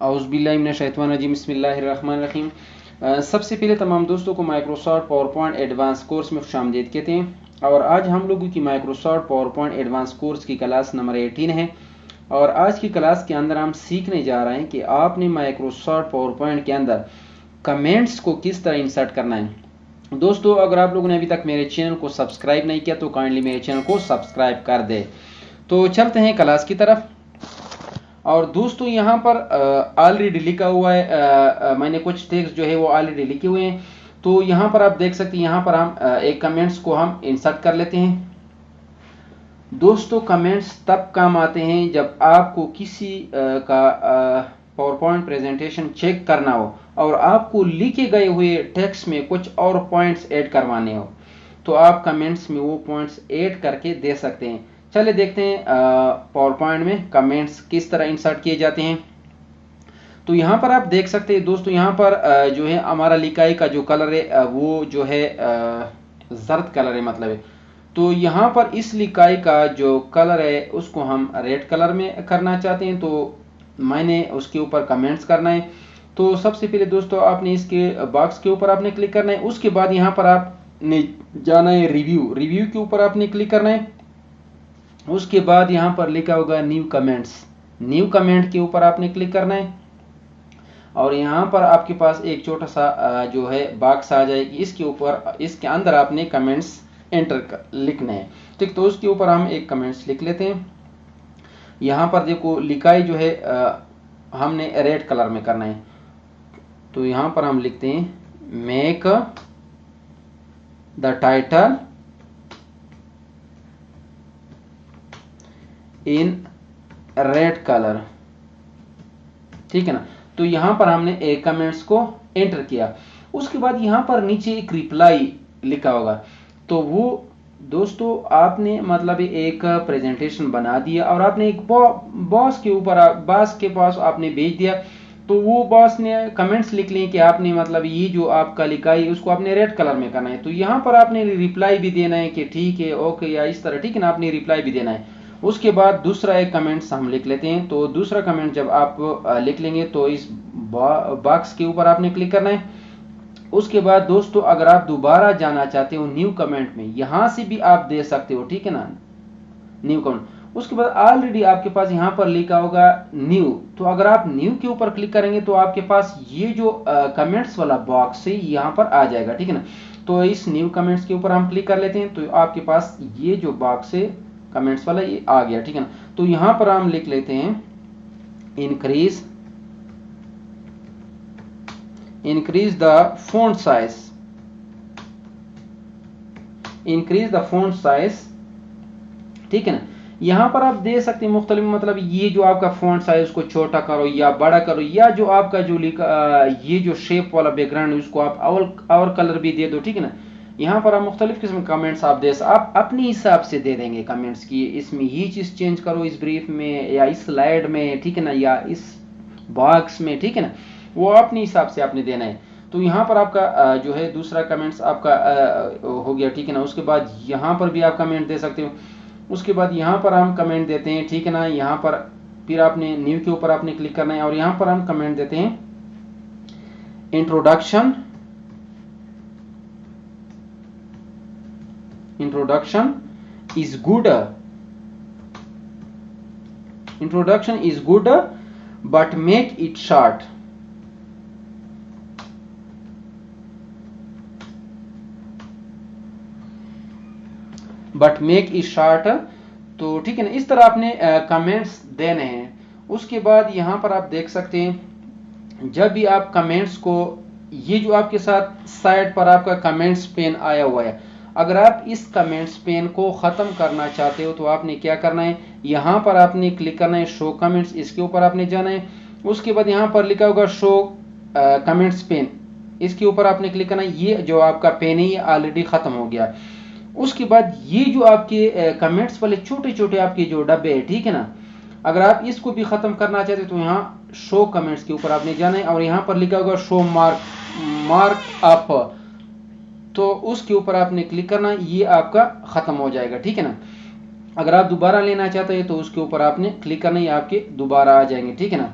औज़ुबिल्लाहिमिनश्शैतानिर्रजीम बिस्मिल्लाहिर्रहमानिर्रहीम। सबसे पहले तमाम दोस्तों को Microsoft power point advance course में खुशामदीद कहते हैं। और आज हम लोगों की Microsoft power point advance course की क्लास नंबर 18 है। और आज की क्लास के अंदर हम सीखने जा रहे हैं कि आपने माइक्रोसॉफ्ट पावर पॉइंट के अंदर कमेंट्स को किस तरह इंसर्ट करना है। दोस्तों, अगर आप लोगों ने अभी तक मेरे चैनल को सब्सक्राइब नहीं किया तो काइंडली मेरे चैनल को सब्सक्राइब कर दे। तो चलते हैं क्लास की तरफ। और दोस्तों, यहाँ पर ऑलरेडी लिखा हुआ है, मैंने कुछ टेक्स्ट जो है वो ऑलरेडी लिखे हुए हैं। तो यहाँ पर आप देख सकते हैं, यहाँ पर हम एक कमेंट्स को हम इंसर्ट कर लेते हैं। दोस्तों, कमेंट्स तब काम आते हैं जब आपको किसी का पावर पॉइंट प्रेजेंटेशन चेक करना हो और आपको लिखे गए हुए टेक्स्ट में कुछ और पॉइंट्स ऐड करवाने हो, तो आप कमेंट्स में वो पॉइंट्स ऐड करके दे सकते हैं। चलिए देखते हैं पावर पॉइंट में कमेंट्स किस तरह इंसर्ट किए जाते हैं। तो यहाँ पर आप देख सकते हैं दोस्तों, यहाँ पर जो है हमारा लिखाई का जो कलर है वो जो है जर्द कलर है, मतलब है। तो यहाँ पर इस लिखाई का जो कलर है उसको हम रेड कलर में करना चाहते हैं, तो मैंने उसके ऊपर कमेंट्स करना है। तो सबसे पहले दोस्तों, आपने इसके बॉक्स के ऊपर आपने क्लिक करना है। उसके बाद यहाँ पर आपने जाना है रिव्यू के ऊपर आपने क्लिक करना है। उसके बाद यहाँ पर लिखा होगा न्यू कमेंट के ऊपर आपने क्लिक करना है। और यहाँ पर आपके पास एक छोटा सा जो है बॉक्स आ जाएगी, इसके ऊपर इसके अंदर आपने कमेंट्स एंटर लिखने हैं। ठीक, तो उसके ऊपर हम एक कमेंट्स लिख लेते हैं। यहाँ पर देखो लिखाई जो है हमने रेड कलर में करना है। तो यहाँ पर हम लिखते हैं make the title in red colour. ठीक है ना। तो यहां पर हमने एक कमेंट्स को एंटर किया। उसके बाद यहां पर नीचे एक रिप्लाई लिखा होगा। तो वो दोस्तों आपने मतलब एक प्रेजेंटेशन बना दिया और आपने एक बॉस के पास आपने भेज दिया। तो वो बॉस ने कमेंट्स लिख लिए कि आपने मतलब ये जो आपका लिखा है उसको आपने रेड कलर में करना है। तो यहाँ पर आपने रिप्लाई भी देना है कि ठीक है, ओके, या इस तरह, ठीक है ना, आपने रिप्लाई भी देना है। उसके बाद दूसरा एक कमेंट्स हम लिख लेते हैं। तो दूसरा कमेंट जब आप लिख लेंगे तो इस बॉक्स के ऊपर आपने क्लिक करना है। उसके बाद दोस्तों, अगर आप दोबारा जाना चाहते हो न्यू कमेंट में, यहां से भी आप दे सकते हो, ठीक है ना, न्यू कमेंट। उसके बाद ऑलरेडी आपके पास यहां पर लिखा होगा न्यू। तो अगर आप न्यू के ऊपर क्लिक करेंगे तो आपके पास ये जो कमेंट्स वाला बॉक्स है यहां पर आ जाएगा, ठीक है ना। तो इस न्यू कमेंट्स के ऊपर हम क्लिक कर लेते हैं। तो आपके पास ये जो बॉक्स है कमेंट्स वाला ये आ गया, ठीक है ना। तो यहां पर हम लिख लेते हैं इंक्रीज द फॉन्ट साइज, ठीक है ना। यहां पर आप दे सकते हैं मुख्तलिफ, मतलब ये जो आपका फॉन्ट साइज को छोटा करो या बड़ा करो, या जो आपका जो ये जो शेप वाला बैकग्राउंड है उसको आप और कलर भी दे दो, ठीक है ना। यहाँ पर आप मुख्तलिफ किस्म के कमेंट्स आप अपने हिसाब से दे देंगे कमेंट्स की, इसमें ये चीज चेंज करो इस ब्रीफ में या इस स्लाइड में, ठीक है ना, या इस बॉक्स में, ठीक है ना, वो अपने हिसाब से आपने देना है। तो यहाँ पर आपका जो है दूसरा कमेंट्स आपका हो गया, ठीक है ना। उसके बाद यहाँ पर भी आप कमेंट दे सकते हो। उसके बाद यहाँ पर हम कमेंट देते हैं, ठीक है ना। यहाँ पर फिर आपने न्यू के ऊपर आपने क्लिक करना है और यहाँ पर हम कमेंट देते हैं introduction is good but make it short। तो ठीक है ना, इस तरह आपने कमेंट्स देने हैं। उसके बाद यहाँ पर आप देख सकते हैं जब भी आप कमेंट्स को, ये जो आपके साथ साइड पर आपका कमेंट्स पेन आया हुआ है, अगर आप इस कमेंट्स पेन को खत्म करना चाहते हो तो आपने क्या करना है, यहाँ पर आपने क्लिक करना है शो कमेंट्स, इसके ऊपर आपने जाना है। उसके बाद यहाँ पर लिखा होगा शो कमेंट्स पेन, इसके ऊपर आपने क्लिक करना है। ये जो आपका पेन है ये ऑलरेडी खत्म हो गया। उसके बाद ये जो आपके कमेंट्स वाले छोटे छोटे आपके जो डब्बे है, ठीक है ना, अगर आप इसको भी खत्म करना चाहते तो यहाँ शो कमेंट्स के ऊपर आपने जाना है और यहाँ पर लिखा होगा शो मार्क अप, तो उसके ऊपर आपने क्लिक करना, ये आपका खत्म हो जाएगा, ठीक है ना। अगर आप दोबारा लेना चाहते हैं तो उसके ऊपर आपने क्लिक करना, ये आपके दोबारा आ जाएंगे, ठीक है ना।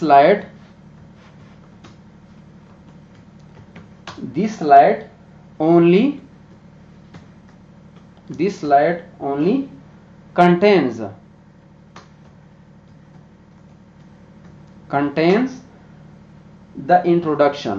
slide only contains the introduction.